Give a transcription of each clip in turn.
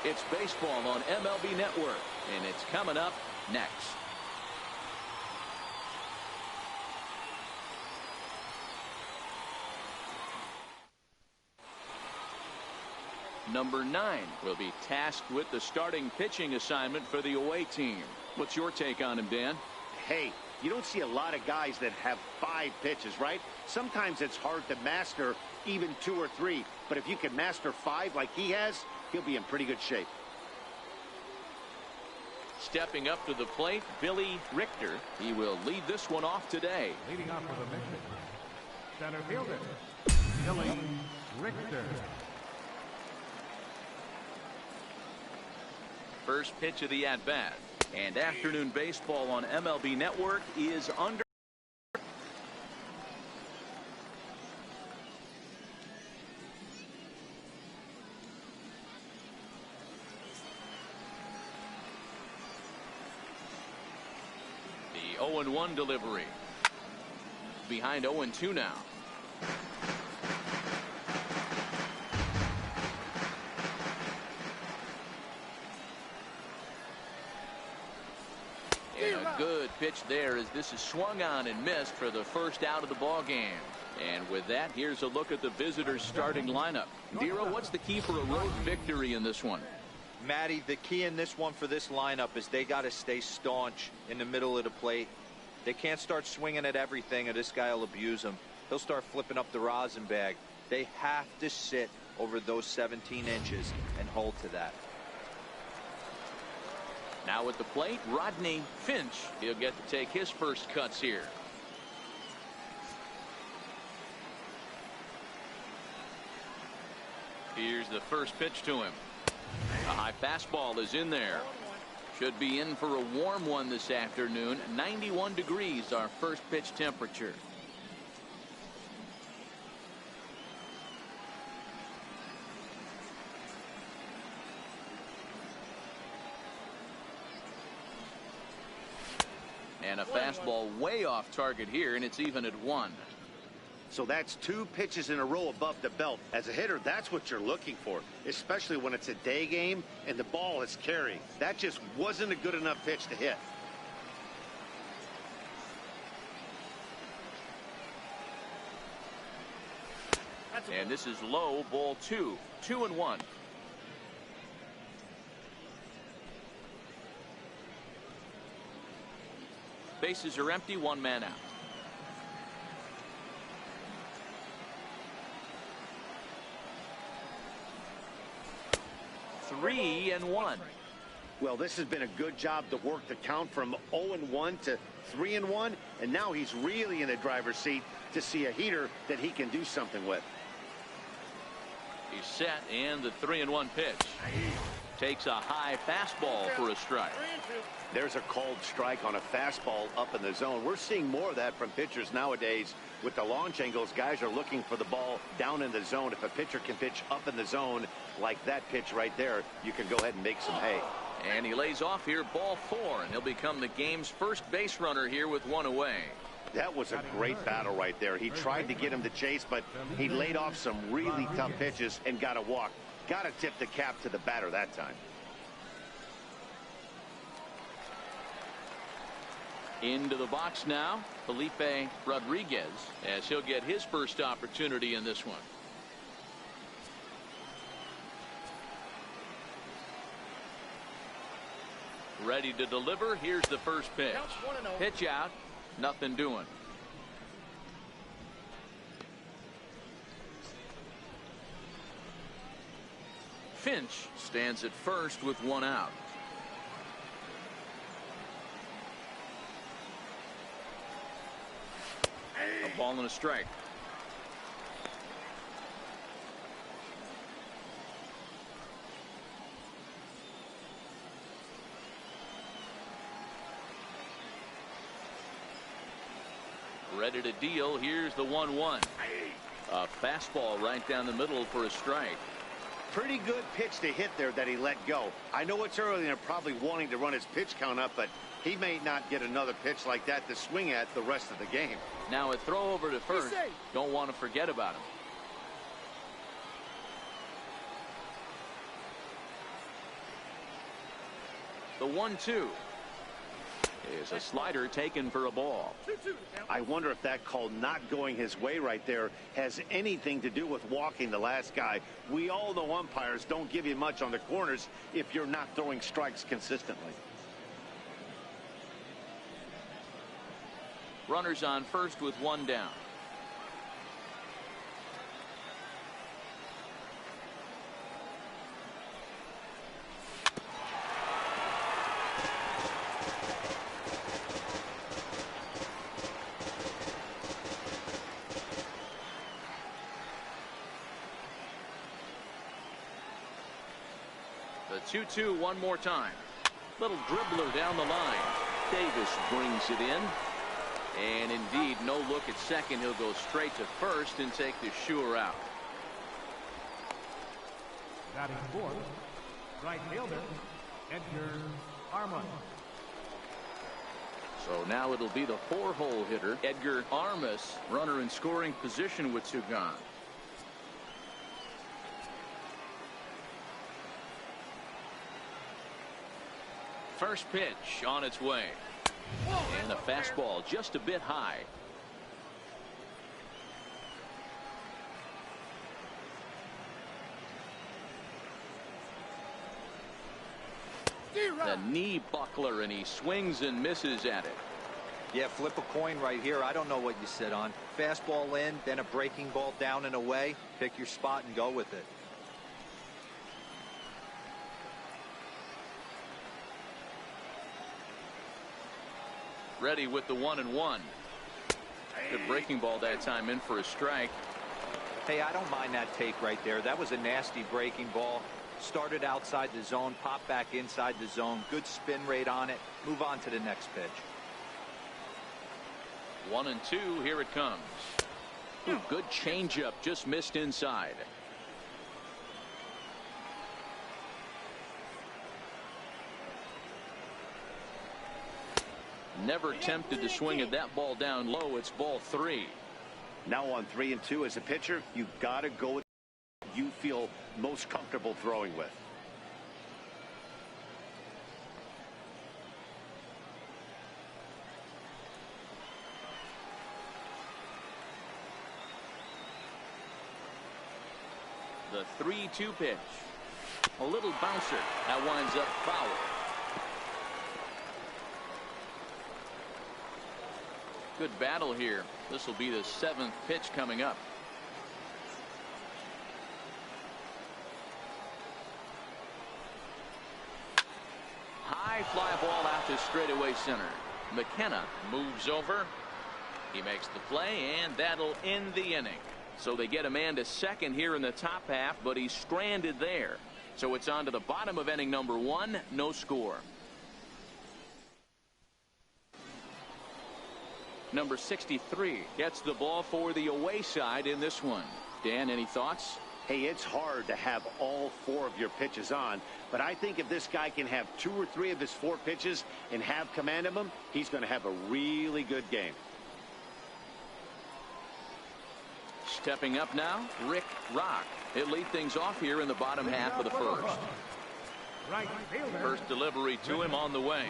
It's baseball on MLB Network, and it's coming up next. Number 9 will be tasked with the starting pitching assignment for the away team. What's your take on him, Dan? Hey, you don't see a lot of guys that have 5 pitches, right? Sometimes it's hard to master even 2 or 3. But if you can master 5 like he has, he'll be in pretty good shape. Stepping up to the plate, Billy Richter. He will lead this one off today. Leading off for the mission, center fielder, Billy Richter. First pitch of the at-bat. And afternoon baseball on MLB Network is under. The 0-1 delivery. Behind 0-2 now. Good pitch there as this is swung on and missed for the first out of the ball game. And with that, here's a look at the visitors' starting lineup. Dero, what's the key for a road victory in this one? Matty, the key in this one for this lineup is they got to stay staunch in the middle of the plate. They can't start swinging at everything or this guy will abuse them. He'll start flipping up the rosin bag. They have to sit over those 17 inches and hold to that. Now at the plate, Rodney Finch. He'll get to take his first cuts here. Here's the first pitch to him. A high fastball is in there. Should be in for a warm one this afternoon. 91 degrees, our first pitch temperature. And a fastball way off target here, and it's even at 1. So that's 2 pitches in a row above the belt. As a hitter, that's what you're looking for, especially when it's a day game and the ball is carrying. That just wasn't a good enough pitch to hit. And this is low, ball 2. 2-1. Bases are empty, 1 man out. Three and 1. Well, this has been a good job to work the count from 0-1 to 3-1, and now he's really in the driver's seat to see a heater that he can do something with. He's set, and the 3-1 pitch. Takes a high fastball for a strike. There's a called strike on a fastball up in the zone. We're seeing more of that from pitchers nowadays. With the launch angles, guys are looking for the ball down in the zone. If a pitcher can pitch up in the zone like that pitch right there, you can go ahead and make some hay. And he lays off here, ball 4, and he'll become the game's first base runner here with 1 away. That was a great battle right there. He tried to get him to chase, but he laid off some really tough pitches and got a walk. Got to tip the cap to the batter that time. Into the box now, Felipe Rodriguez, as he'll get his first opportunity in this one. Ready to deliver. Here's the first pitch. Pitch out. Nothing doing. Finch stands at first with 1 out. A ball and a strike. Ready to deal. Here's the 1-1. A fastball right down the middle for a strike. Pretty good pitch to hit there that he let go. I know it's early and they're probably wanting to run his pitch count up, but he may not get another pitch like that to swing at the rest of the game. Now a throw over to first. Don't want to forget about him. The 1-2 is a slider taken for a ball. I wonder if that call not going his way right there has anything to do with walking the last guy. We all know umpires don't give you much on the corners if you're not throwing strikes consistently. Runners on first with one down. The 2-2 one more time. Little dribbler down the line. Davis brings it in. And indeed, no look at second. He'll go straight to first and take the sure out. Batting fourth, right fielder, Edgar Armand. So now it'll be the 4-hole hitter, Edgar Armas, runner in scoring position with two gone. First pitch on its way. And a fastball just a bit high. The knee buckler, and he swings and misses at it. Yeah, flip a coin right here. I don't know what you sit on. Fastball in, then a breaking ball down and away. Pick your spot and go with it. Ready with the 1-1. Good breaking ball that time, in for a strike. Hey, I don't mind that take right there. That was a nasty breaking ball. Started outside the zone, popped back inside the zone. Good spin rate on it. Move on to the next pitch. 1-2, here it comes. Ooh, good changeup, just missed inside. Never tempted to swing at that ball down low. It's ball 3. Now on 3-2 as a pitcher, you've got to go with what you feel most comfortable throwing with. The 3-2 pitch. A little bouncer. That winds up foul. Good battle here. This will be the 7th pitch coming up. High fly ball out to straightaway center. McKenna moves over. He makes the play, and that'll end the inning. So they get a man to second here in the top half, but he's stranded there. So it's on to the bottom of inning number 1. No score. Number 63 gets the ball for the away side in this one. Dan, any thoughts? Hey, it's hard to have all 4 of your pitches on, but I think if this guy can have 2 or 3 of his 4 pitches and have command of them, he's going to have a really good game. Stepping up now, Rick Rock. He'll lead things off here in the bottom half of the first. First delivery to him on the way.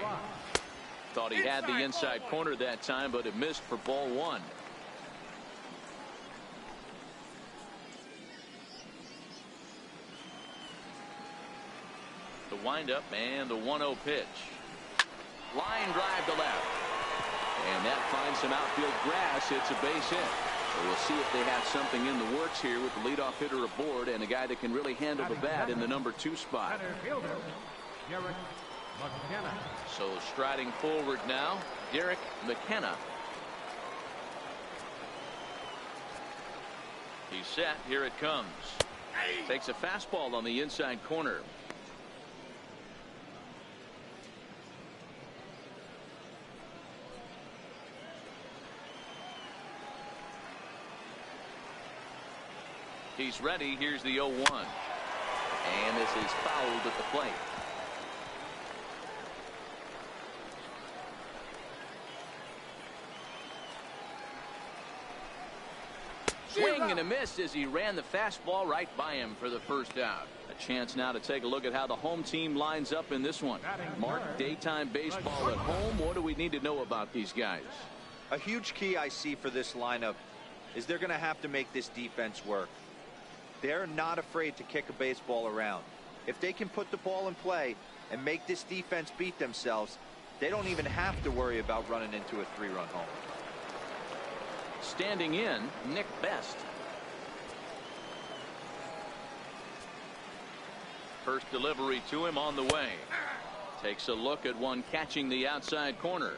Thought he had the inside corner that time, but it missed for ball 1. The windup and the 1-0 pitch. Line drive to left. And that finds some outfield grass. It's a base hit. So we'll see if they have something in the works here with the leadoff hitter aboard and a guy that can really handle the bat in the number 2 spot. So striding forward now, Derek McKenna. He's set. Here it comes. Takes a fastball on the inside corner. He's ready. Here's the 0-1. And this is fouled at the plate. Swing and a miss as he ran the fastball right by him for the first out. A chance now to take a look at how the home team lines up in this one. Mark, daytime baseball at home. What do we need to know about these guys? A huge key I see for this lineup is they're going to have to make this defense work. They're not afraid to kick a baseball around. If they can put the ball in play and make this defense beat themselves, they don't even have to worry about running into a 3-run home. Standing in, Nick Best. First delivery to him on the way. Takes a look at one catching the outside corner.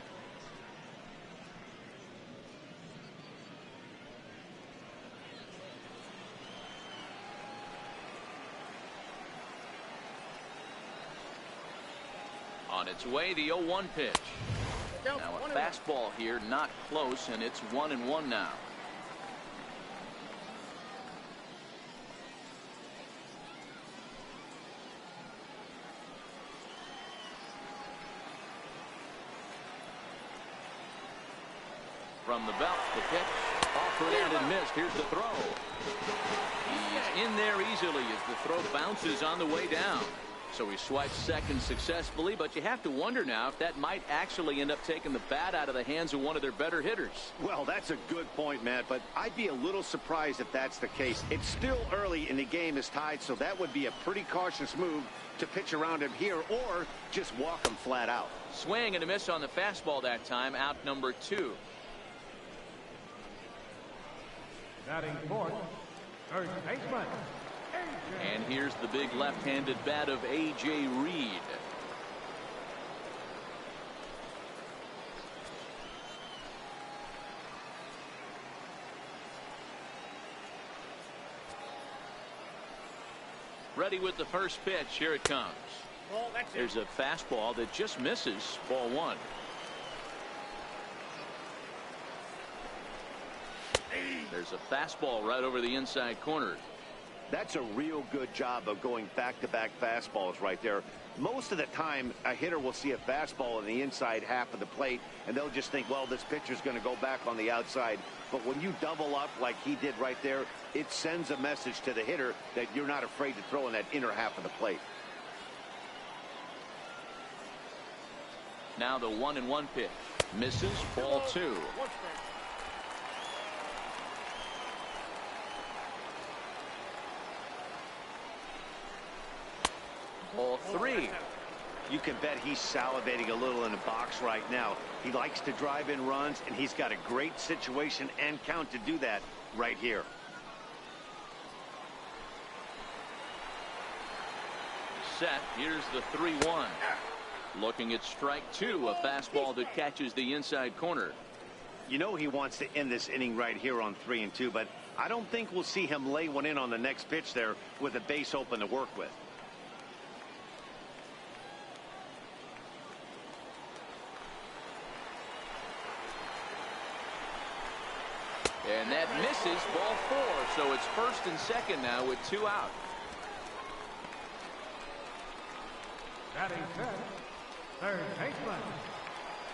On its way, the 0-1 pitch. Now a fastball here, not close, and it's 1-1 now. From the belt, the pitch. Offered and missed. Here's the throw. He's in there easily as the throw bounces on the way down. So he swipes second successfully, but you have to wonder now if that might actually end up taking the bat out of the hands of one of their better hitters. Well, that's a good point, Matt, but I'd be a little surprised if that's the case. It's still early and the game is tied, so that would be a pretty cautious move to pitch around him here or just walk him flat out. Swing and a miss on the fastball that time, out number 2. Batting fourth, third baseman. And here's the big left-handed bat of A.J. Reed. Ready with the first pitch. Here it comes. There's a fastball that just misses. Ball 1. There's a fastball right over the inside corner. That's a real good job of going back-to-back fastballs right there. Most of the time, a hitter will see a fastball in the inside half of the plate, and they'll just think, well, this pitcher's going to go back on the outside. But when you double up like he did right there, it sends a message to the hitter that you're not afraid to throw in that inner half of the plate. Now the 1-1 pitch. Misses. Ball 2. Ball 3. You can bet he's salivating a little in the box right now. He likes to drive in runs, and he's got a great situation and count to do that right here. Set. Here's the 3-1. Looking at strike 2, a fastball that catches the inside corner. You know he wants to end this inning right here on 3-2, but I don't think we'll see him lay one in on the next pitch there with a base open to work with. And that misses. Ball 4. So it's first and second now with 2 out. Batting fifth, third baseman.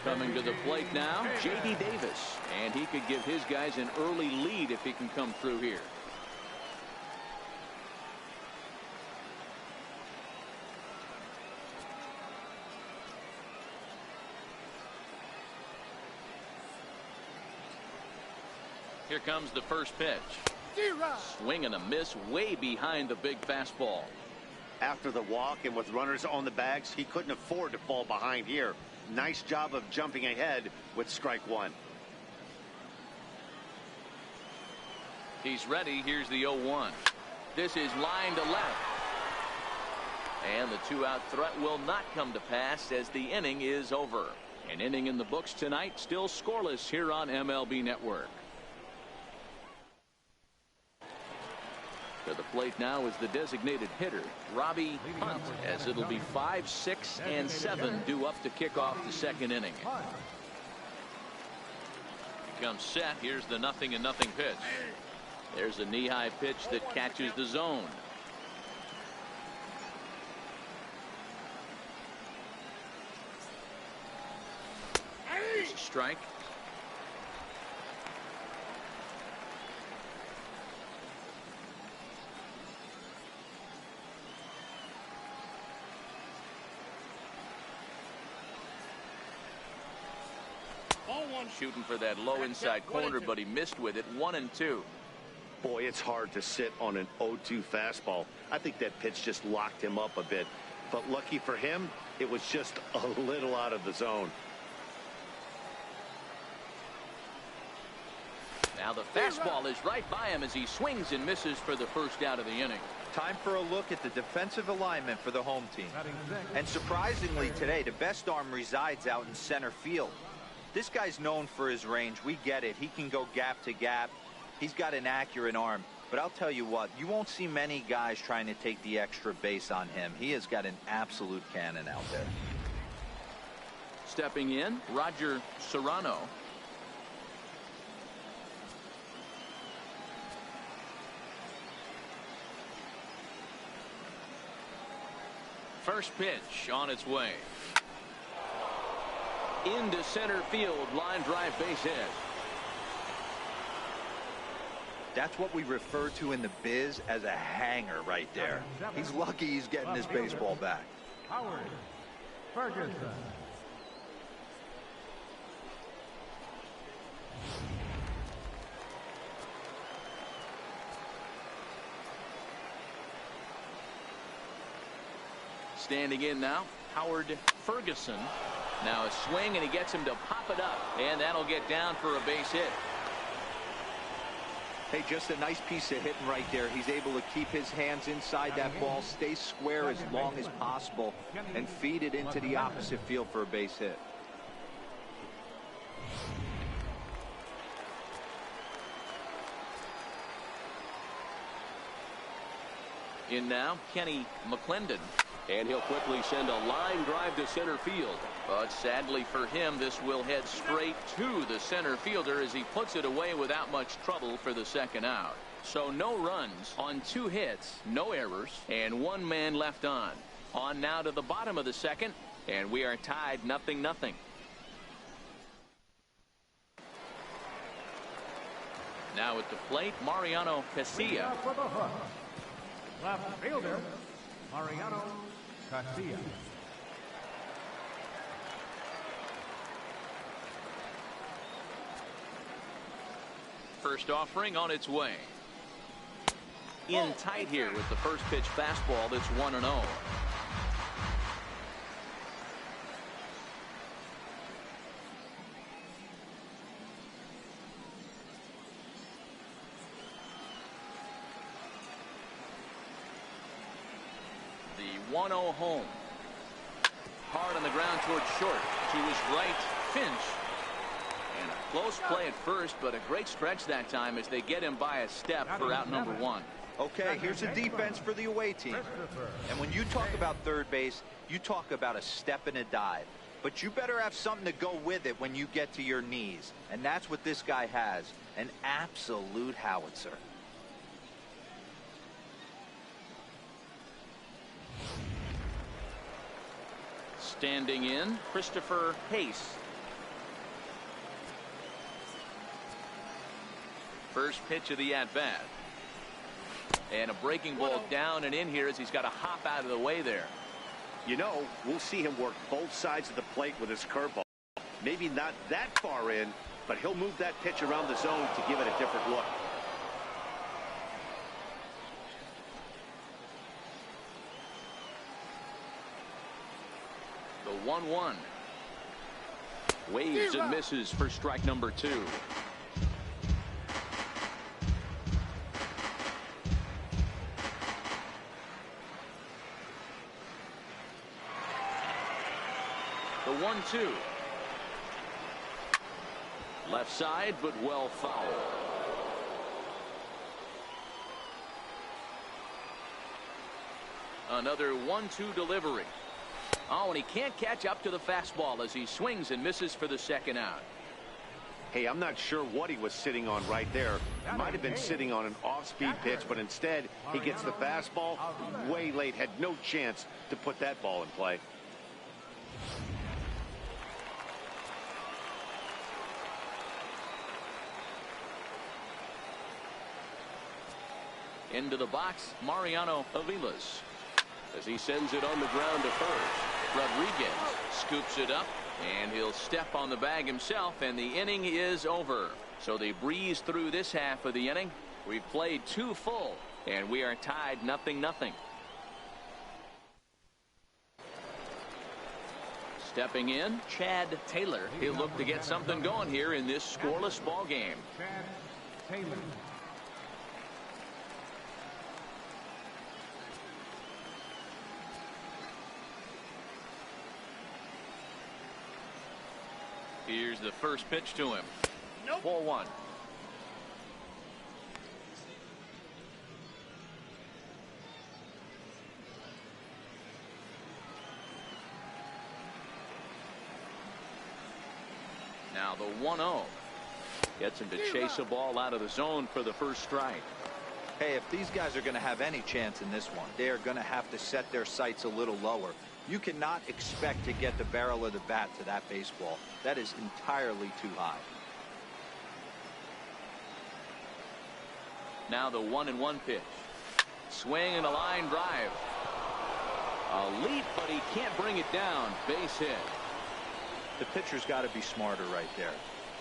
Coming to the plate now, J.D. Davis. And he could give his guys an early lead if he can come through here. Here comes the first pitch. Swing and a miss way behind the big fastball. After the walk and with runners on the bags, he couldn't afford to fall behind here. Nice job of jumping ahead with strike 1. He's ready. Here's the 0-1. This is line to left. And the 2-out threat will not come to pass as the inning is over. An inning in the books tonight, still scoreless here on MLB Network. To the plate now is the designated hitter, Robbie Hunt, as it'll be 5, 6, and 7 due up to kick off the second inning. He comes set. Here's the 0-0 pitch. There's a knee-high pitch that catches the zone. There's a strike. Shooting for that low inside corner, but he missed with it. 1-2. Boy, it's hard to sit on an 0-2 fastball. I think that pitch just locked him up a bit. But lucky for him, it was just a little out of the zone. Now the fastball is right by him as he swings and misses for the first out of the inning. Time for a look at the defensive alignment for the home team. And surprisingly today, the best arm resides out in center field. This guy's known for his range. We get it. He can go gap to gap. He's got an accurate arm. But I'll tell you what, you won't see many guys trying to take the extra base on him. He has got an absolute cannon out there. Stepping in, Roger Serrano. First pitch on its way. Into center field, line drive, base hit. That's what we refer to in the biz as a hanger right there. He's lucky he's getting his baseball back. Howard Ferguson. Standing in now, Howard Ferguson. Now a swing, and he gets him to pop it up, and that'll get down for a base hit. Hey, just a nice piece of hitting right there. He's able to keep his hands inside that ball, stay square as long as possible, and feed it into the opposite field for a base hit. In now, Kenny McClendon. And he'll quickly send a line drive to center field. But sadly for him, this will head straight to the center fielder as he puts it away without much trouble for the second out. So no runs on 2 hits, no errors, and 1 man left on. On now to the bottom of the second, and we are tied 0-0. Now at the plate, Mariano Casilla. For the hook. Left fielder, Mariano Casilla. First offering on its way. In tight here with the first pitch fastball that's 1-0. The 1-0 home. Hard on the ground towards short. To his right, Finch. And a close play at first, but a great stretch that time as they get him by a step for out number 1. Okay, here's the defense for the away team. And when you talk about third base, you talk about a step and a dive. But you better have something to go with it when you get to your knees. And that's what this guy has. An absolute howitzer. Standing in, Christopher Pace. First pitch of the at-bat. And a breaking ball down and in here as he's got to hop out of the way there. You know, we'll see him work both sides of the plate with his curveball. Maybe not that far in, but he'll move that pitch around the zone to give it a different look. The 1-1. Waves and misses for strike number 2. The 1-2. Left side, but well fouled. Another 1-2 delivery. Oh, and he can't catch up to the fastball as he swings and misses for the second out. Hey, I'm not sure what he was sitting on right there. He might have been sitting on an off-speed pitch, but instead he gets the fastball way late. Had no chance to put that ball in play. Into the box, Mariano Aviles, as he sends it on the ground to first. Rodriguez scoops it up, and he'll step on the bag himself, and the inning is over. So they breeze through this half of the inning. We've played 2 full, and we are tied 0-0. Stepping in, Chad Taylor. He'll look to get something going here in this scoreless ball game. Chad Taylor. Here's the first pitch to him. Ball 1. Now the 1-0 gets him to chase a ball out of the zone for the first strike. Hey, if these guys are going to have any chance in this one, they are going to have to set their sights a little lower. You cannot expect to get the barrel of the bat to that baseball. That is entirely too high. Now the 1-1 pitch. Swing and a line drive. A leap, but he can't bring it down. Base hit. The pitcher's got to be smarter right there.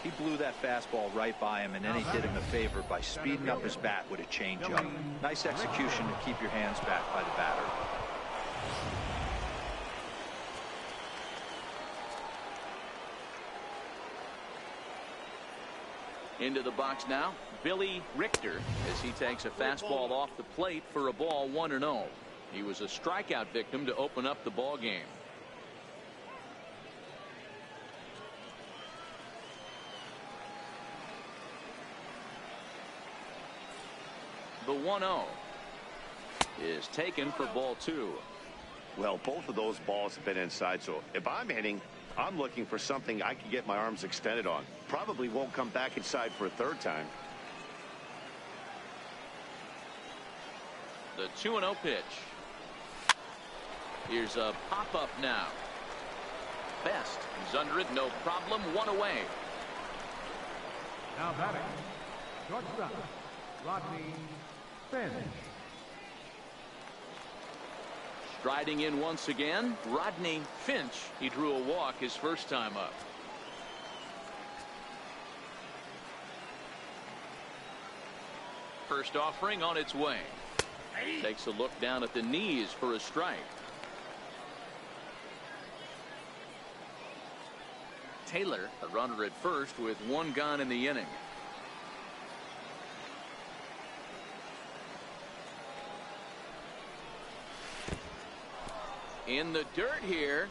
He blew that fastball right by him, and then he did him a favor by speeding up his bat with a changeup. Nice execution to keep your hands back by the batter. Into the box now, Billy Richter, as he takes a fastball off the plate for a ball 1-0. He was a strikeout victim to open up the ball game. The 1-0 is taken for ball 2. Well, both of those balls have been inside, so if I'm hitting, I'm looking for something I can get my arms extended on. Probably won't come back inside for a third time. The 2-0 pitch. Here's a pop-up now. Best. He's under it, no problem. 1 away. Now batting, shortstop, Rodney Finch. Striding in once again, Rodney Finch. He drew a walk his first time up. First offering on its way. Takes a look down at the knees for a strike. Taylor, a runner at first with 1 gone in the inning. In the dirt here.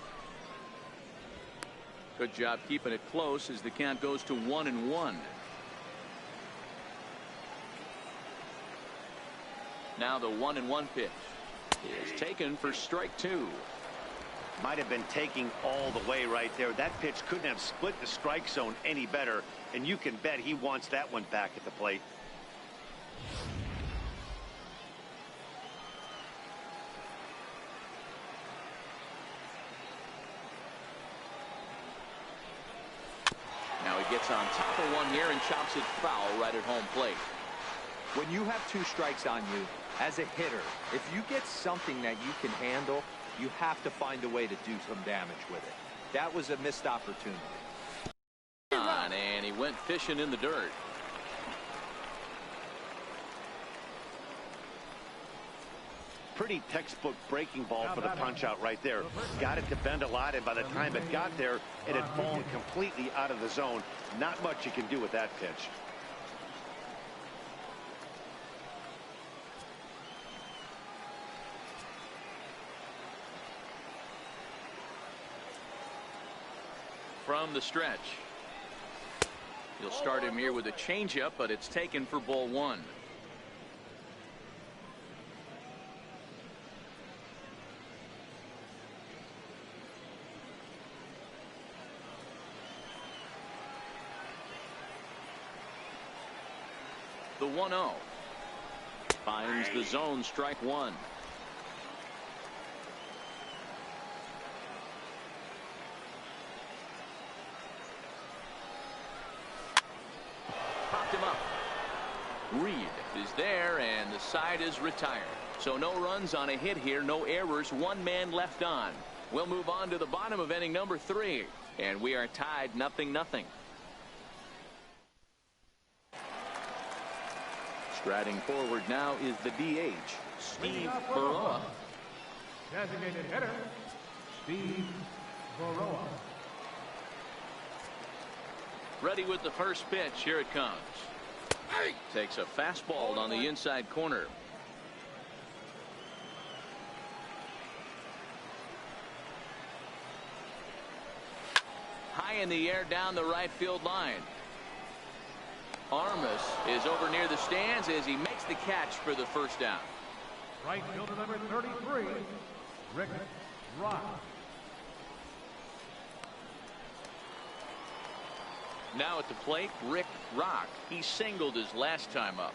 Good job keeping it close as the count goes to 1-1. Now the 1-1 pitch is taken for strike 2. Might have been taking all the way right there. That pitch couldn't have split the strike zone any better, and you can bet he wants that one back at the plate. Now he gets on top of one here and chops it foul right at home plate. When you have 2 strikes on you, as a hitter, if you get something that you can handle, you have to find a way to do some damage with it. That was a missed opportunity. And he went fishing in the dirt. Pretty textbook breaking ball for the punch out right there. Got it to bend a lot, and by the time it got there, it had fallen completely out of the zone. Not much you can do with that pitch. From the stretch. He'll start him here with a changeup, but it's taken for ball 1. The 1-0 finds the zone, strike 1. Popped him up. Reed is there, and the side is retired. So no runs on a hit here, no errors, 1 man left on. We'll move on to the bottom of inning number 3. And we are tied 0-0. Striding forward now is the DH, Steve Baroa. Designated hitter, Steve Baroa. Ready with the first pitch. Here it comes. Takes a fastball on the inside corner. High in the air down the right field line. Armas is over near the stands as he makes the catch for the first down. Right fielder number 33, Rick Rock. Now at the plate, Rick Rock. He singled his last time up.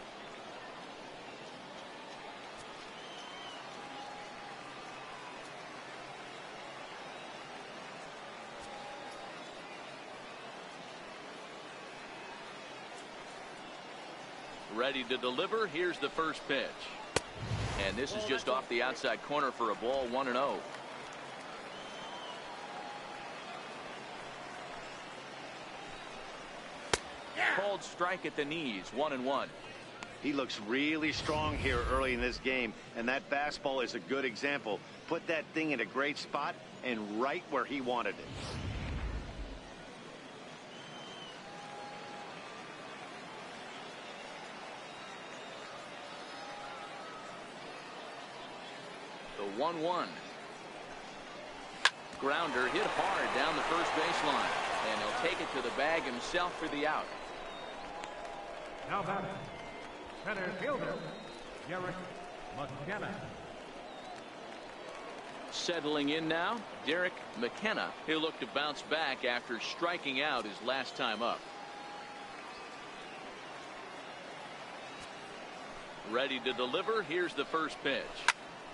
Ready to deliver. Here's the first pitch. And this is just off the outside corner for a ball, 1-0. Called strike at the knees, 1-1. He looks really strong here early in this game, and that fastball is a good example. Put that thing in a great spot and right where he wanted it. The 1-1. Grounder hit hard down the first baseline, and he'll take it to the bag himself for the out. Now batting, center fielder, Derek McKenna. Settling in now, Derek McKenna. He'll look to bounce back after striking out his last time up. Ready to deliver. Here's the first pitch.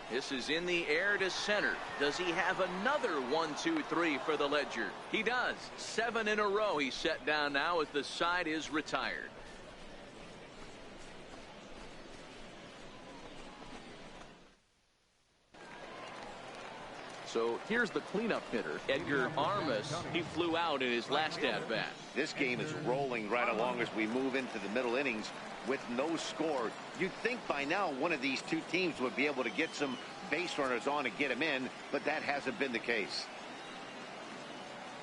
This is in the air to center. Does he have another 1-2-3 for the Ledger? He does. 7 in a row he's set down now as the side is retired. So here's the cleanup hitter, Edgar Armas. He flew out in his last at-bat. This game is rolling right along as we move into the middle innings with no score. You'd think by now one of these two teams would be able to get some base runners on and get them in, but that hasn't been the case.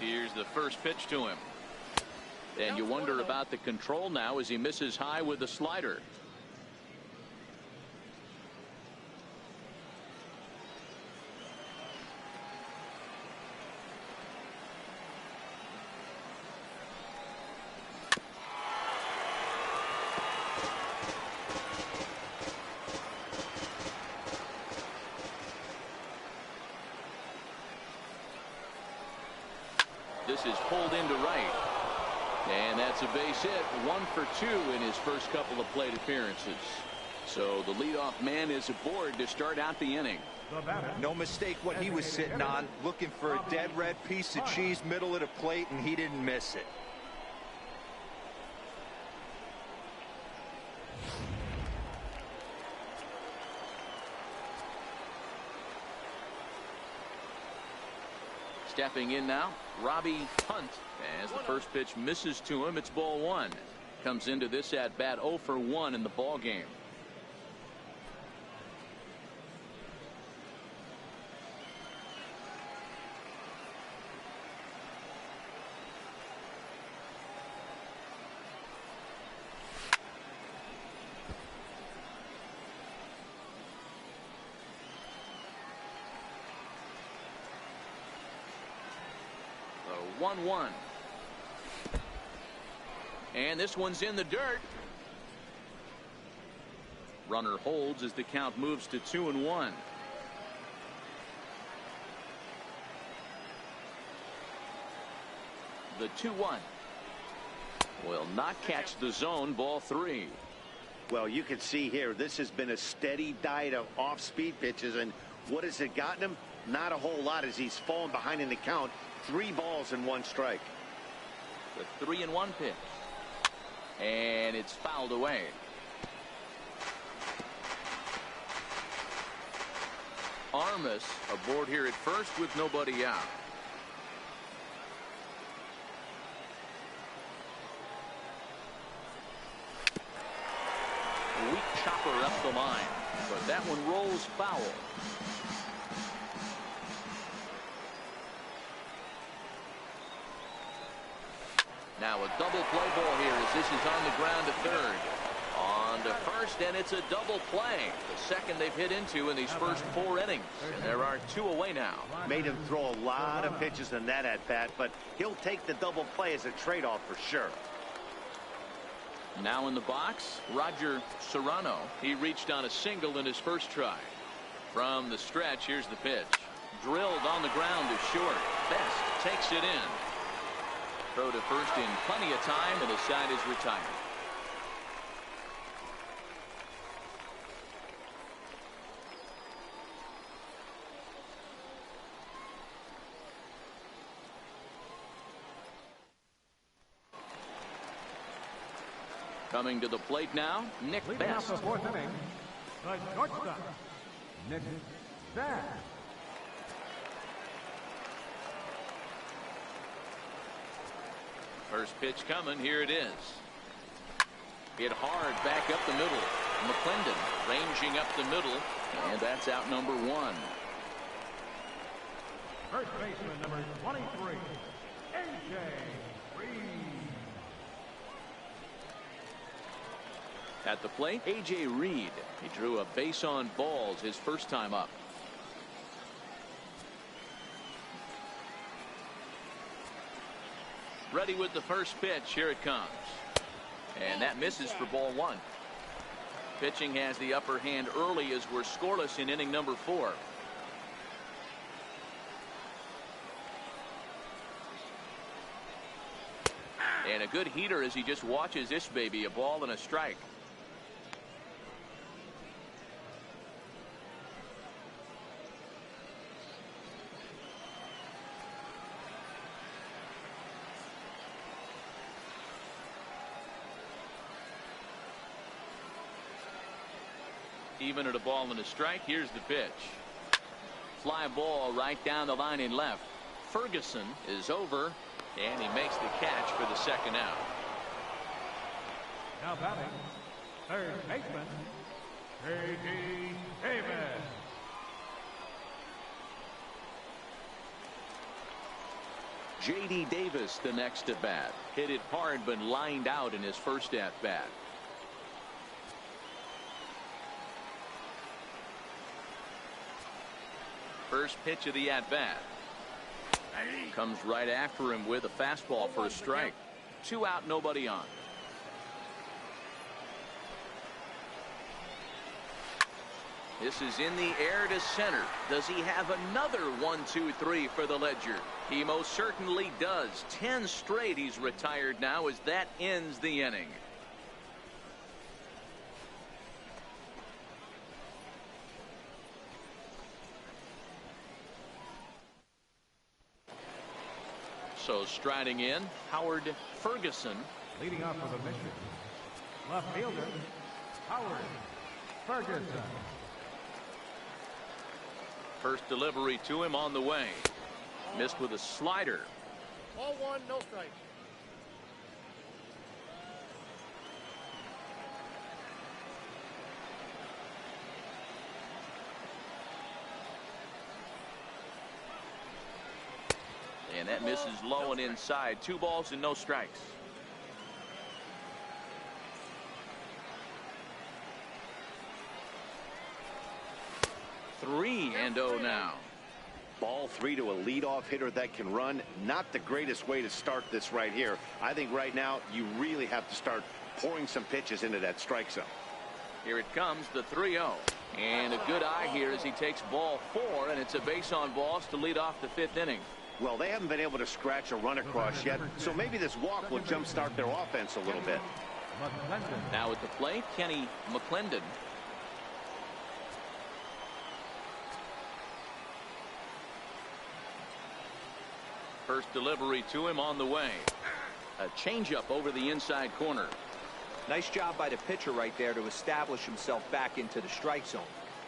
Here's the first pitch to him. And you wonder about the control now as he misses high with the slider. This is pulled into right. And that's a base hit. 1 for 2 in his first couple of plate appearances. So the leadoff man is aboard to start out the inning. No mistake what he was sitting on. Looking for a dead red piece of cheese middle of the plate, and he didn't miss it. Stepping in now, Robbie Hunt. As the first pitch misses to him, it's ball 1. Comes into this at bat 0 for 1 in the ball game. The 1-1. And this one's in the dirt. Runner holds as the count moves to 2-1. The 2-1 will not catch the zone, ball 3. Well, you can see here, this has been a steady diet of off-speed pitches, and what has it gotten him? Not a whole lot as he's fallen behind in the count. 3 balls and 1 strike. The 3-1 pitch. And it's fouled away. Armas aboard here at first with nobody out. Weak chopper up the line, but that one rolls foul. Now a double play ball here as this is on the ground to third. On to first, and it's a double play. The second they've hit into in these first 4 innings. And there are 2 away now. Made him throw a lot of pitches in that at-bat, but he'll take the double play as a trade-off for sure. Now in the box, Roger Serrano. He reached on a single in his first try. From the stretch, here's the pitch. Drilled on the ground to short. Best takes it in. Throw to first in plenty of time, and the side is retired. Coming to the plate now, Nick Leading Best. off the 4th inning, the shortstop, Nick Best. First pitch coming. Here it is. Hit hard back up the middle. McClendon ranging up the middle, and that's out number 1. First baseman number 23, A.J. Reed. At the plate, A.J. Reed. He drew a base on balls his first time up. Ready with the first pitch. Here it comes. And that misses for ball 1. Pitching has the upper hand early as we're scoreless in inning number 4. And a good heater as he just watches this baby. A ball and a strike. Even at a ball and a strike. Here's the pitch. Fly ball right down the line in left. Ferguson is over, and he makes the catch for the second out. Now batting, third baseman, J.D. Davis. J.D. Davis the next at bat. Hit it hard but lined out in his first at bat. First pitch of the at-bat. Comes right after him with a fastball for a strike. 2 out, nobody on. This is in the air to center. Does he have another 1-2-3 for the Ledger? He most certainly does. 10 straight he's retired now as that ends the inning. So striding in, Howard Ferguson. Leading off for the mission, left fielder, Howard Ferguson. First delivery to him on the way. Missed with a slider. Ball 1, no strike. And that misses low and inside. 2 balls and no strikes. Three and 0 now. Ball 3 to a leadoff hitter that can run. Not the greatest way to start this right here. I think right now you really have to start pouring some pitches into that strike zone. Here it comes, the 3-0. And a good eye here as he takes ball 4, and it's a base on balls to lead off the 5th inning. Well, they haven't been able to scratch a run across yet, so maybe this walk will jumpstart their offense a little bit. Now at the plate, Kenny McClendon. First delivery to him on the way. A changeup over the inside corner. Nice job by the pitcher right there to establish himself back into the strike zone.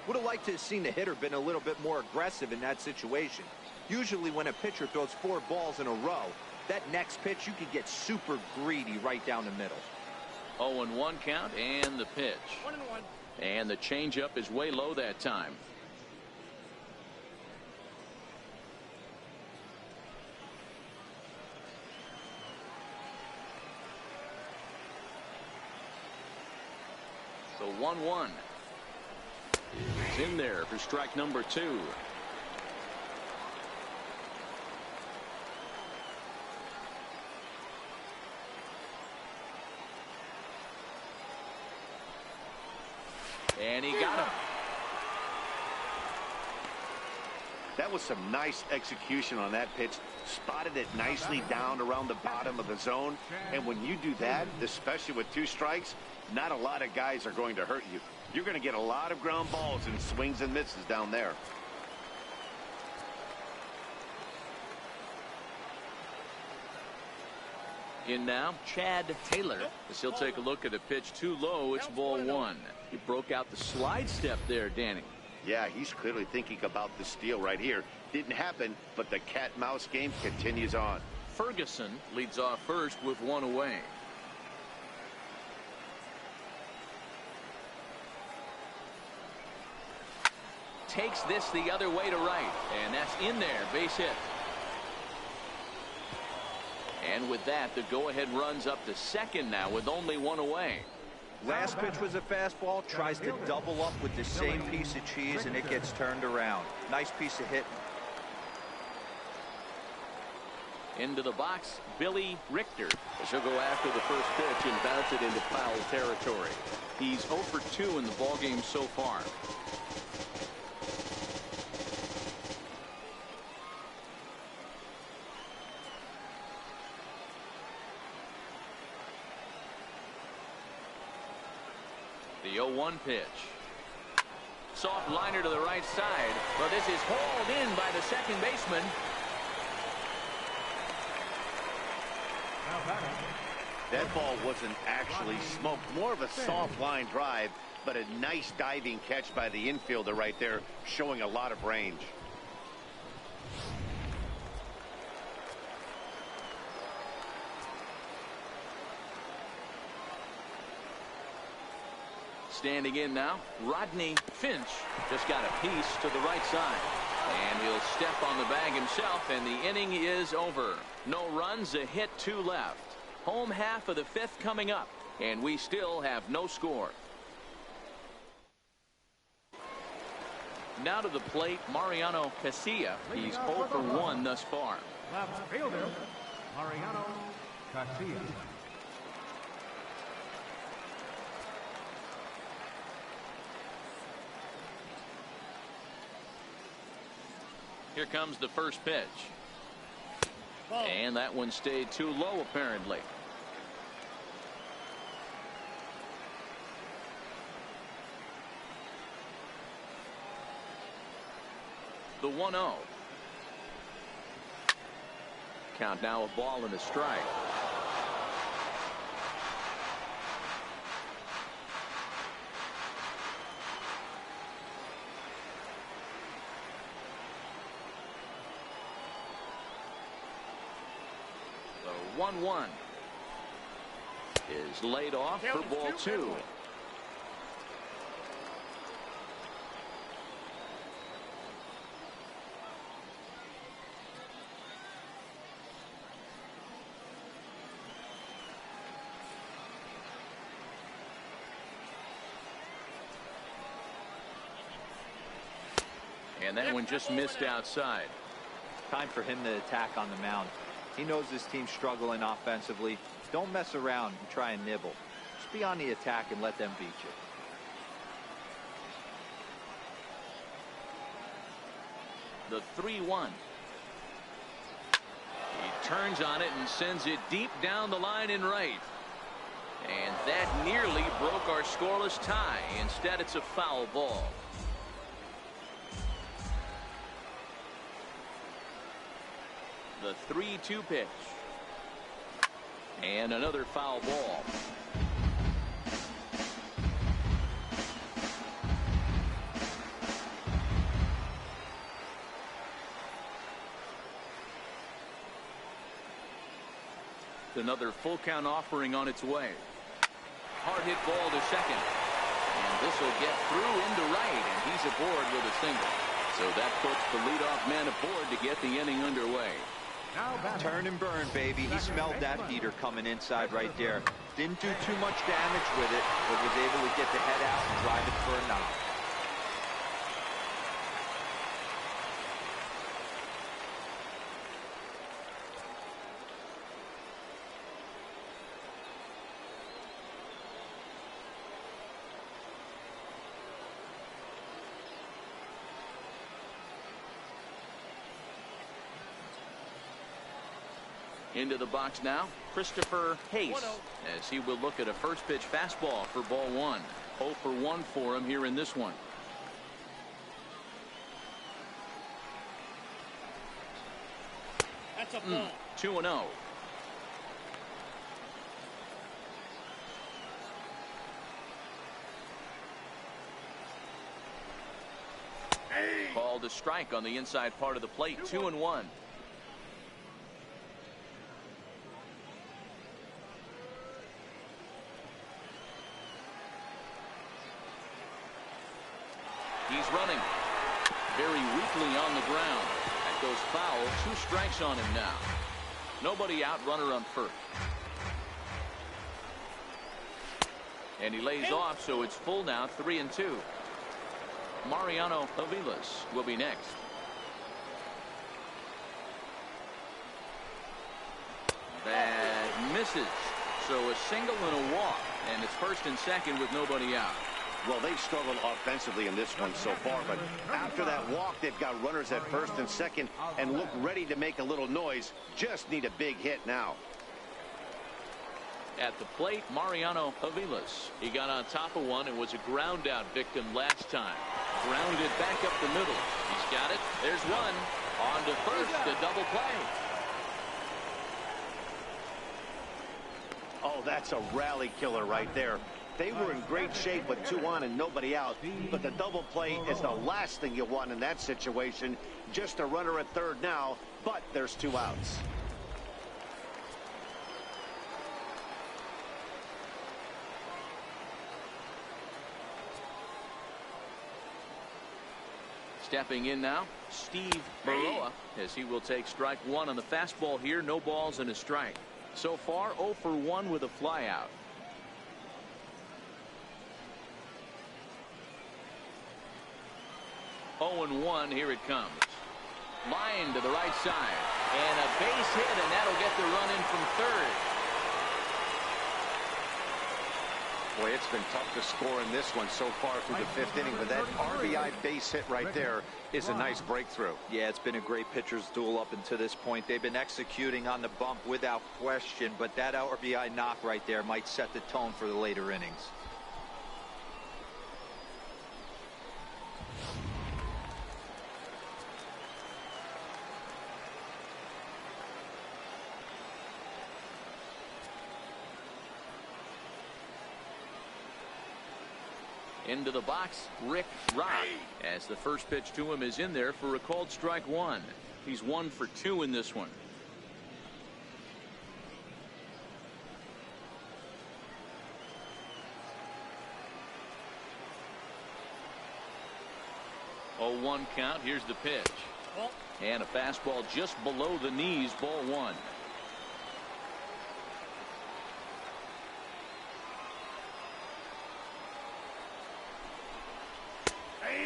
Would have liked to have seen the hitter been a little bit more aggressive in that situation. Usually when a pitcher throws 4 balls in a row, that next pitch you could get super greedy right down the middle. 0-1 count and the pitch. 1-1. And the changeup is way low that time. The 1-1 is in there for strike number 2. And he got him. That was some nice execution on that pitch. Spotted it nicely down around the bottom of the zone. And when you do that, especially with 2 strikes, not a lot of guys are going to hurt you. You're going to get a lot of ground balls and swings and misses down there. In now, Chad Taylor, as he'll take a look at a pitch too low. It's ball 1. He broke out the slide step there, Danny. Yeah, he's clearly thinking about the steal right here. Didn't happen, but the cat-mouse game continues on. Ferguson leads off first with 1 away. Takes this the other way to right, and that's in there. Base hit. And with that, the go-ahead runs up to second now with only 1 away. Last pitch was a fastball. Tries to double up with the same piece of cheese, and it gets turned around. Nice piece of hitting. Into the box, Billy Richter, as he'll go after the first pitch and bounce it into foul territory. He's 0 for 2 in the ballgame so far. The 0-1 pitch. Soft liner to the right side. But this is hauled in by the second baseman. That ball wasn't actually smoked. More of a soft line drive, but a nice diving catch by the infielder right there, showing a lot of range. Standing in now, Rodney Finch just got a piece to the right side. And he'll step on the bag himself, and the inning is over. No runs, a hit, 2 left. Home half of the 5th coming up, and we still have no score. Now to the plate, Mariano Casilla. He's 0 for 1 thus far. Left fielder, Mariano Casilla. Here comes the first pitch. And that one stayed too low, apparently. The 1-0. Count now a ball and a strike. The 1-1 is laid off for ball 2. And that one just missed outside. Time for him to attack on the mound. He knows this team's struggling offensively. Don't mess around and try and nibble. Just be on the attack and let them beat The you. 3-1. He turns on it and sends it deep down the line in right. And that nearly broke our scoreless tie. Instead, it's a foul ball. The 3-2 pitch. And another foul ball. with another full count offering on its way. Hard hit ball to second. And this will get through into right, and he's aboard with a single. So that puts the leadoff man aboard to get the inning underway. Turn and burn, baby. He smelled that heater coming inside right there. Didn't do too much damage with it, but was able to get the head out and drive it for a knock. Into the box now, Christopher Hayes, as he will look at a first pitch fastball for ball one. 0 for 1 for him here in this one. That's a ball. 2-0. Called a strike on the inside part of the plate. 2-1. He's running very weakly on the ground. That goes foul. 2 strikes on him now. Nobody out, runner on first. And he lays off, so it's full now, 3-2. Mariano Aviles will be next. That misses. So a single and a walk, and it's first and second with nobody out. Well, they've struggled offensively in this one so far, but after that walk, they've got runners at first and second and look ready to make a little noise. Just need a big hit now. At the plate, Mariano Aviles. He got on top of one and was a ground out victim last time. Grounded back up the middle. He's got it. There's one. On to first, the double play. Oh, that's a rally killer right there. They were in great shape with 2 on and nobody out, but the double play is the last thing you want in that situation. Just a runner at third now, but there's 2 outs. Stepping in now, Steve Baroa, as he will take strike 1 on the fastball here. No balls and a strike. So far, 0 for 1 with a flyout. 0-1, here it comes. Line to the right side. And a base hit, and that'll get the run in from third. Boy, it's been tough to score in this one so far through the 5th inning, but that RBI base hit right there is a nice breakthrough. Yeah, it's been a great pitcher's duel up until this point. They've been executing on the bump without question, but that RBI knock right there might set the tone for the later innings. Into the box, Rick Rock, as the first pitch to him is in there for a called strike 1. He's 1 for 2 in this one. Oh, 1 count. Here's the pitch. And a fastball just below the knees, ball 1.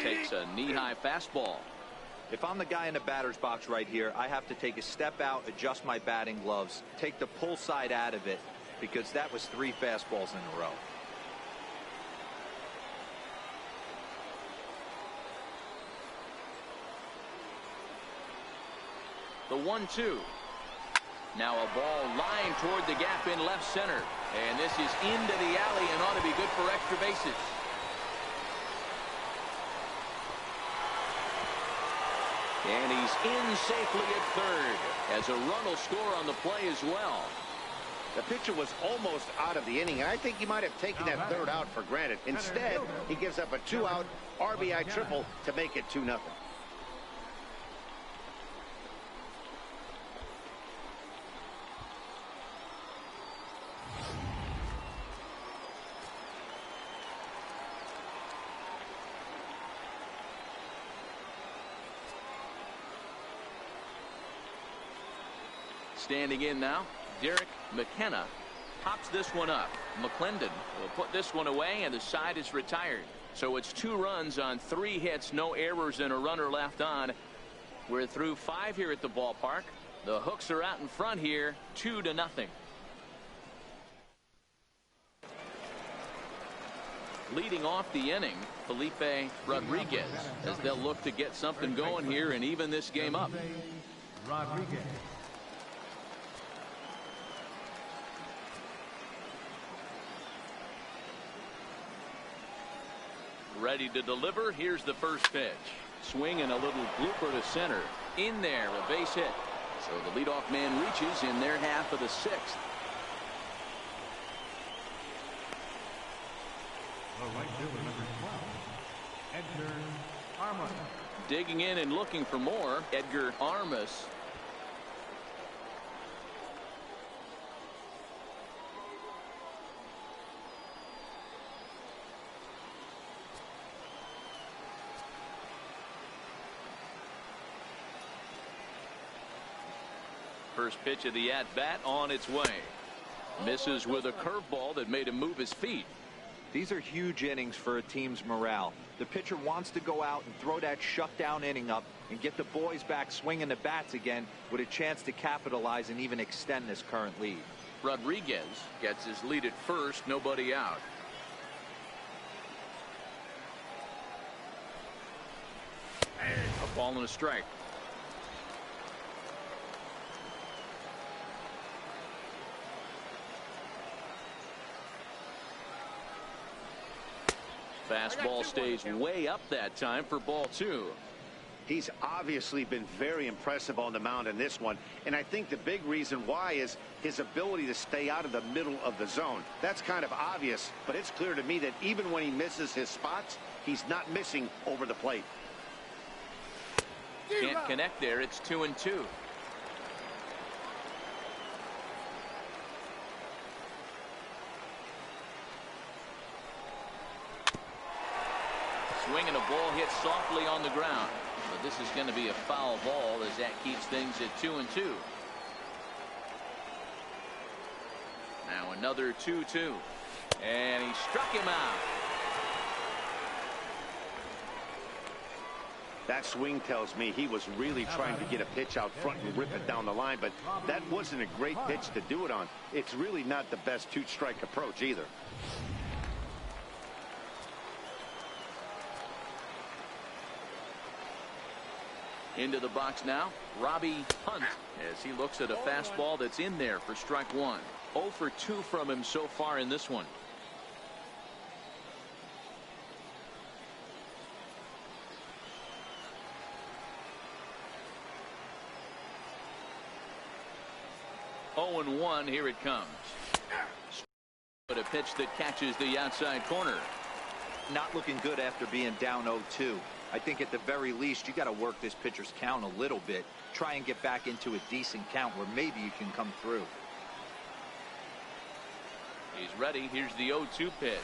Takes a knee-high fastball. If I'm the guy in the batter's box right here, I have to take a step out, adjust my batting gloves, take the pull side out of it, because that was 3 fastballs in a row. The 1-2. Now a ball lined toward the gap in left center. And this is into the alley and ought to be good for extra bases. And he's in safely at third, as a run will score on the play as well. The pitcher was almost out of the inning. I think he might have taken that third out for granted. Instead, he gives up a 2-out RBI triple to make it 2-0. Standing in now, Derek McKenna pops this one up. McClendon will put this one away, and the side is retired. So it's 2 runs on 3 hits, no errors, and a runner left on. We're through 5 here at the ballpark. The Hooks are out in front here, 2-0. Leading off the inning, Felipe Rodriguez, as they'll look to get something going here and even this game up. Rodriguez. Ready to deliver. Here's the first pitch. Swing and a little blooper to center. In there, a base hit. So the leadoff man reaches in their half of the 6th. The right fielder, number 12, Edgar Armas. Digging in and looking for more, Edgar Armas. First pitch of the at-bat on its way. Misses with a curveball that made him move his feet. These are huge innings for a team's morale. The pitcher wants to go out and throw that shutdown inning up and get the boys back swinging the bats again with a chance to capitalize and even extend this current lead. Rodriguez gets his lead at first, nobody out. A ball and a strike. Fastball stays way up that time for ball 2. He's obviously been very impressive on the mound in this one, and I think the big reason why is his ability to stay out of the middle of the zone. That's kind of obvious, but it's clear to me that even when he misses his spots, he's not missing over the plate. Can't connect there. It's 2-2. Swing and a ball hit softly on the ground. But this is going to be a foul ball as that keeps things at 2-2. Now another 2-2. And he struck him out. That swing tells me he was really trying to get a pitch out front and rip it down the line, but that wasn't a great pitch to do it on. It's really not the best 2-strike approach either. Into the box now, Robbie Hunt, as he looks at a fastball that's in there for strike 1. 0 for 2 from him so far in this one. Oh and 1, here it comes. But a pitch that catches the outside corner. Not looking good after being down 0-2. I think at the very least you got to work this pitcher's count a little bit. Try and get back into a decent count where maybe you can come through. He's ready. Here's the 0-2 pitch.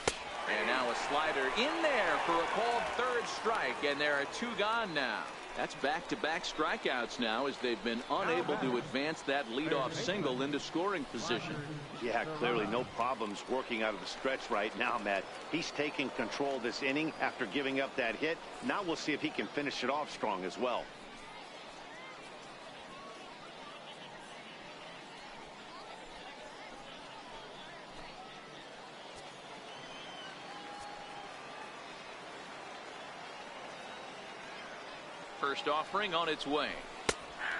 And now a slider in there for a called 3rd strike. And there are 2 gone now. That's back-to-back strikeouts now as they've been unable to advance that leadoff single into scoring position. Yeah, clearly no problems working out of the stretch right now, Matt. He's taking control this inning after giving up that hit. Now we'll see if he can finish it off strong as well. First offering on its way.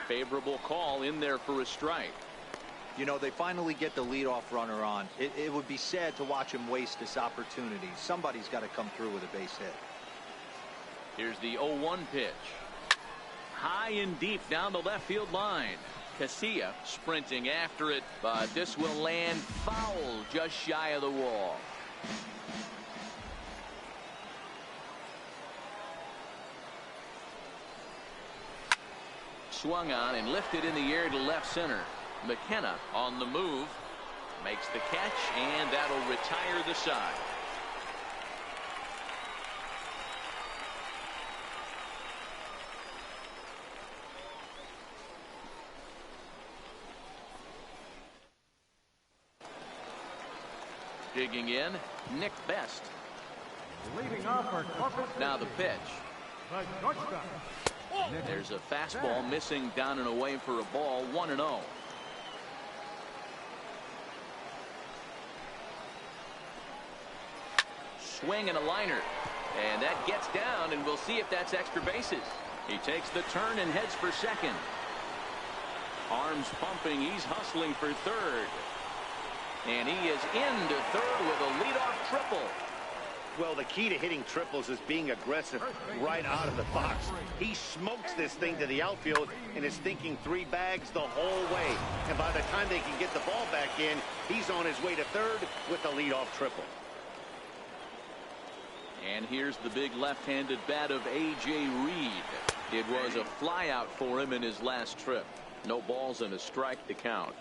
Favorable call in there for a strike. You know, they finally get the leadoff runner on. It would be sad to watch him waste this opportunity. Somebody's got to come through with a base hit. Here's the 0-1 pitch. High and deep down the left field line. Casilla sprinting after it, but this will land foul just shy of the wall. Swung on and lifted in the air to left center. McKenna on the move, makes the catch, and that'll retire the side. Digging in, Nick Best. Leading off for Corpus. Now the pitch. The shortstop. There's a fastball missing down and away for a ball, 1-0. Swing and a liner. And that gets down, and we'll see if that's extra bases. He takes the turn and heads for second. Arms pumping. He's hustling for third. And he is into third with a leadoff triple. Well, the key to hitting triples is being aggressive right out of the box. He smokes this thing to the outfield and is thinking 3 bags the whole way. And by the time they can get the ball back in, he's on his way to third with the leadoff triple. And here's the big left-handed bat of A.J. Reed. It was a flyout for him in his last trip. No balls and a strike to count.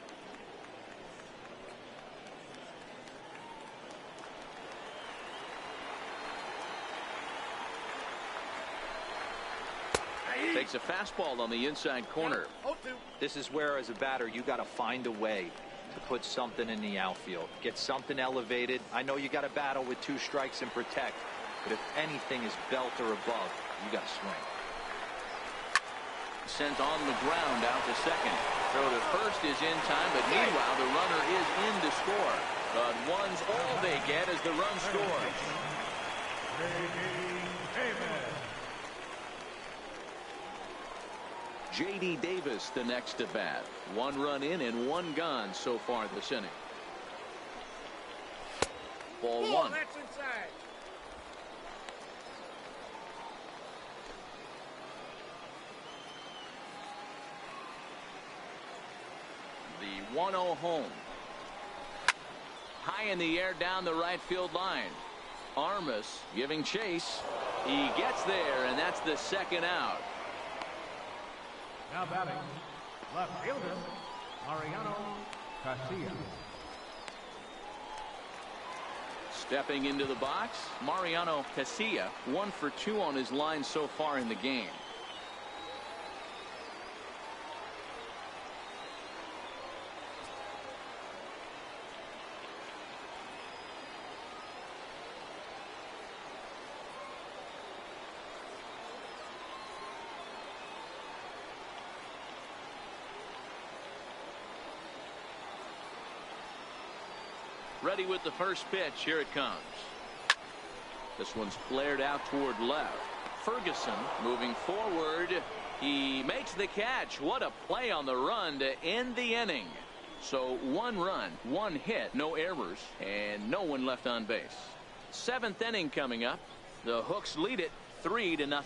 Takes a fastball on the inside corner. This is where, as a batter, you got to find a way to put something in the outfield. Get something elevated. I know you got to battle with 2 strikes and protect, but if anything is belt or above, you got to swing. Sent on the ground out to second. Throw to first is in time, but meanwhile the runner is in to score. But one's all they get as the run scores. J.D. Davis the next to bat. 1 run in and 1 gone so far this inning. Ball 1. That's inside. The 1-0 home. High in the air down the right field line. Armas giving chase. He gets there, and that's the second out. Now batting, left fielder, Mariano Casilla. Stepping into the box, Mariano Casilla, 1 for 2 on his line so far in the game. Ready with the first pitch. Here it comes. This one's flared out toward left. Ferguson moving forward. He makes the catch. What a play on the run to end the inning. So 1 run, 1 hit, no errors, and no one left on base. 7th inning coming up. The Hooks lead it 3-0.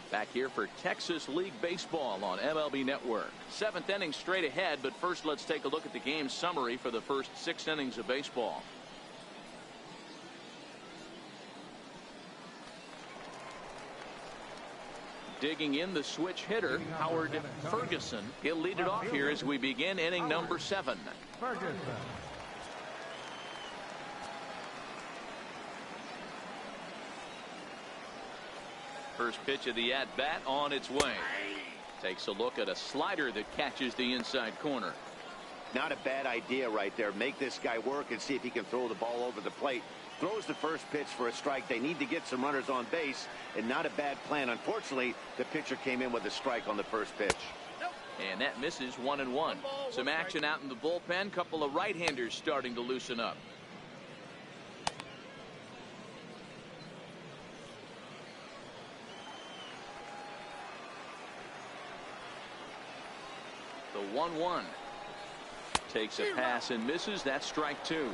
Back here for Texas League Baseball on MLB Network. 7th inning straight ahead, but first let's take a look at the game summary for the first 6 innings of baseball. Digging in the switch hitter, Howard Ferguson. He'll lead it off here as we begin inning number 7. Ferguson. First pitch of the at-bat on its way. Takes a look at a slider that catches the inside corner. Not a bad idea right there. Make this guy work and see if he can throw the ball over the plate. Throws the first pitch for a strike. They need to get some runners on base, and not a bad plan. Unfortunately, the pitcher came in with a strike on the first pitch. And that misses 1-1. Some action out in the bullpen. Couple of right-handers starting to loosen up. The 1-1 takes a pass and misses. That's strike 2.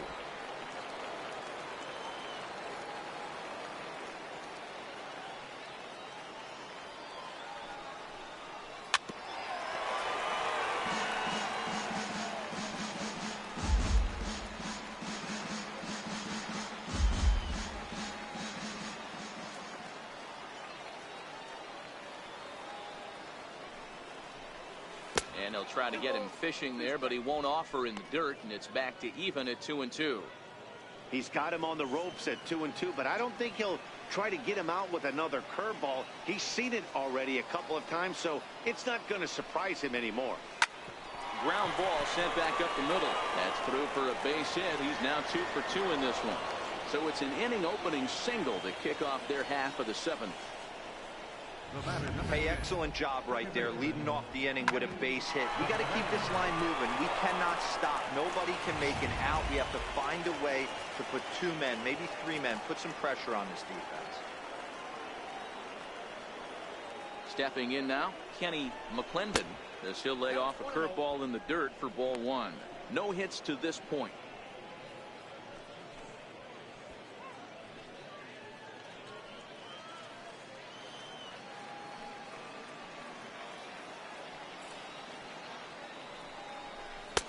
And he'll try to get him fishing there, but he won't offer in the dirt, and it's back to even at 2-2. He's got him on the ropes at 2-2, but I don't think he'll try to get him out with another curveball. He's seen it already a couple of times, so it's not going to surprise him anymore. ground ball sent back up the middle. That's through for a base hit. He's now 2 for 2 in this one. So it's an inning opening single to kick off their half of the 7th. Hey, excellent job right there, leading off the inning with a base hit. We got to keep this line moving. We cannot stop. Nobody can make an out. We have to find a way to put 2 men, maybe 3 men, put some pressure on this defense. Stepping in now, Kenny McClendon, as he'll lay off a curveball in the dirt for ball 1. No hits to this point.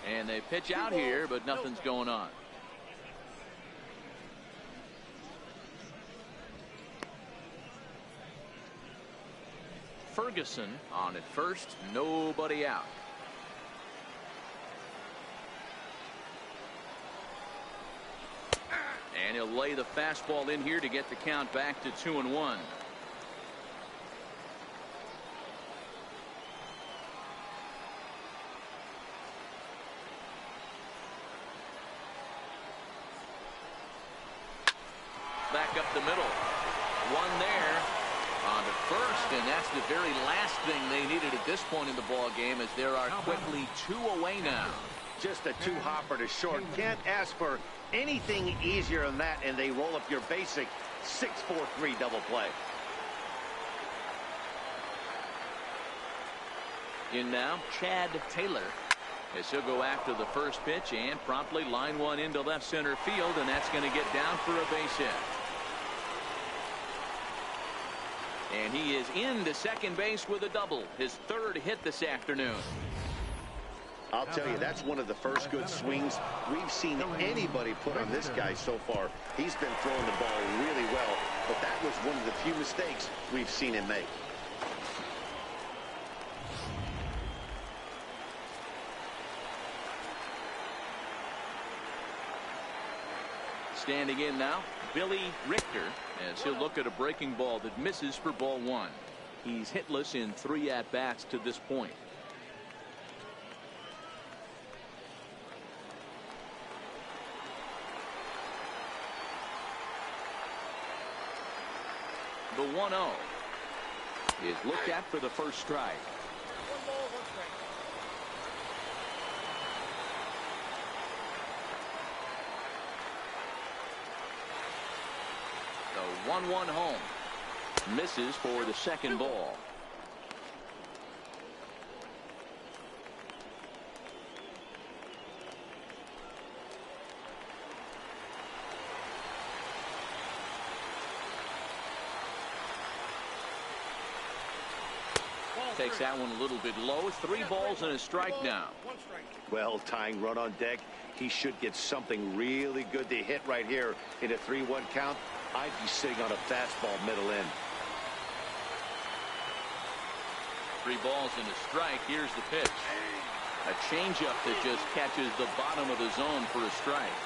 And they pitch out here, but nothing's going on. Ferguson on at first, nobody out. And he'll lay the fastball in here to get the count back to 2-1. Back up the middle. One there on at first, and that's the very last thing they needed at this point in the ball game, as there are quickly 2 away now. Just a 2-hopper to short. Can't ask for anything easier than that, and they roll up your basic 6-4-3 double play. In now, Chad Taylor, as he'll go after the first pitch and promptly line one into left center field, and that's going to get down for a base hit. And he is into second base with a double, his 3rd hit this afternoon. I'll tell you, that's one of the first good swings we've seen anybody put on this guy so far. He's been throwing the ball really well, but that was one of the few mistakes we've seen him make. Standing in now, Billy Richter, as he'll look at a breaking ball that misses for ball 1. He's hitless in 3 at-bats to this point. The 1-0 is looked at for the first strike. 1 ball, 1 strike. The 1-1 home. Misses for the second ball. Takes that one a little bit low. 3 balls and a strike now. 1 strike. Well, tying run on deck. He should get something really good to hit right here in a 3-1 count. I'd be sitting on a fastball middle in. 3 balls and a strike. Here's the pitch. A changeup that just catches the bottom of the zone for a strike.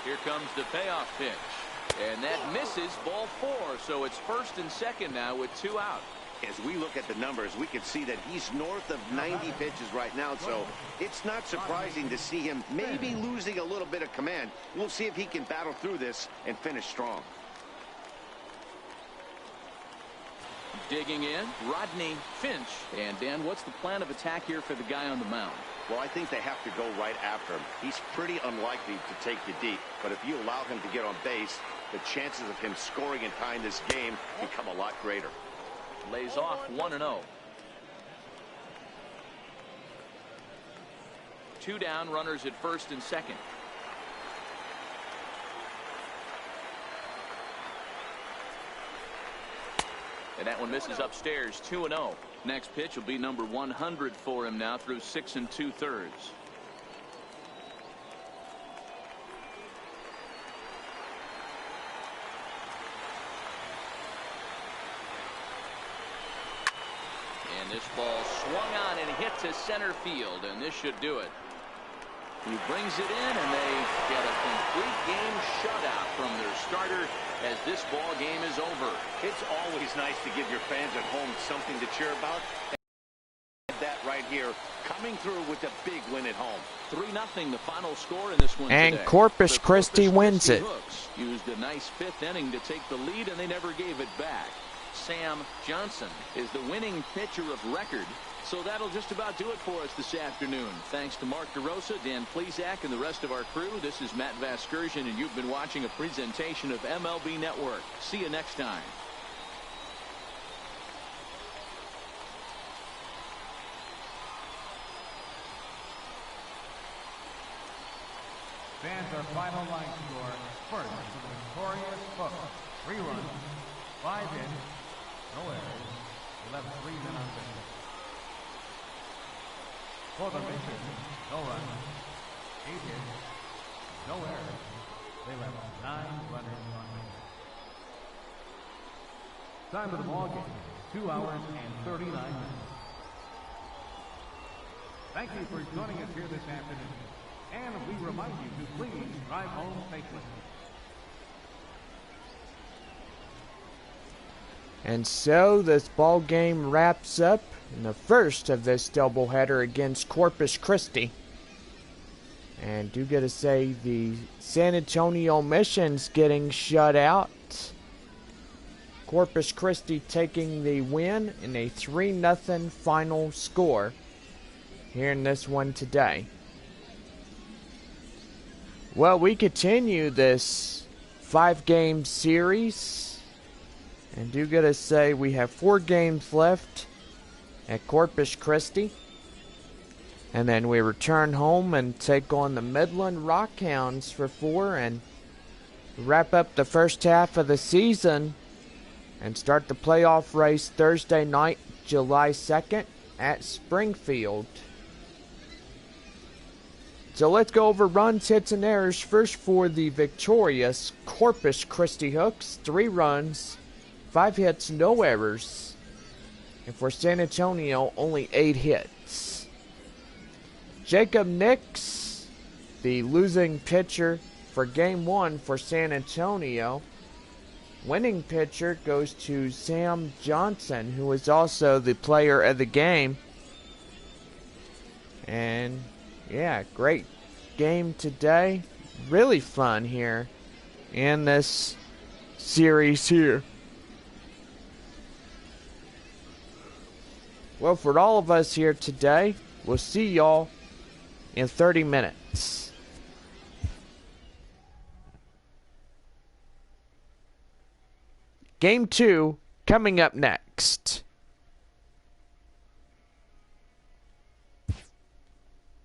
Here comes the payoff pitch. And that misses, ball 4. So it's 1st and 2nd now with 2 out. As we look at the numbers, we can see that he's north of 90 pitches right now, so it's not surprising to see him maybe losing a little bit of command. We'll see if he can battle through this and finish strong. Digging in, Rodney Finch. And Dan, what's the plan of attack here for the guy on the mound? Well, I think they have to go right after him. He's pretty unlikely to take you deep, but if you allow him to get on base, the chances of him scoring and tying this game become a lot greater. Lays off 1-0. 2 down, runners at 1st and 2nd. And that one misses upstairs. 2-0. Next pitch will be number 100 for him now through 6 2/3. And this ball swung on and hit to center field, and this should do it. He brings it in, and they get a complete game shutout from their starter, as this ball game is over. It's always nice to give your fans at home something to cheer about. And that right here, coming through with a big win at home. 3-0 the final score in this one And today. Corpus Christi wins Christi it. Hooks used a nice fifth inning to take the lead, and they never gave it back. Sam Johnson is the winning pitcher of record. So that'll just about do it for us this afternoon. Thanks to Mark DeRosa, Dan Plesac, and the rest of our crew. This is Matt Vasgersian, and you've been watching a presentation of MLB Network. See you next time. Fans, our final line score. First, for the victorious Hooks. 3 runs, 5 hits, no errors. They left 3 men on base. For the Bakers, no runs, 8 hits, no errors. They left 9 runners on base. Time of the ball game, 2 hours and 39 minutes. Thank you for joining us here this afternoon. And we remind you to please drive home safely. And so this ball game wraps up in the first of this doubleheader against Corpus Christi. And do get to say the San Antonio Mission's getting shut out. Corpus Christi taking the win in a 3-0 final score here in this one today. Well, we continue this 5-game series, and do gotta say we have 4 games left at Corpus Christi, and then we return home and take on the Midland Rockhounds for 4 and wrap up the first half of the season and start the playoff race Thursday night, July 2nd at Springfield. So let's go over runs, hits, and errors. First for the victorious Corpus Christi Hooks. 3 runs, 5 hits, no errors. And for San Antonio, only 8 hits. Jacob Nix, the losing pitcher for Game 1 for San Antonio. Winning pitcher goes to Sam Johnson, who was also the player of the game. And yeah, great game today. Really fun here in this series here. Well, for all of us here today, we'll see y'all in 30 minutes. Game 2 coming up next.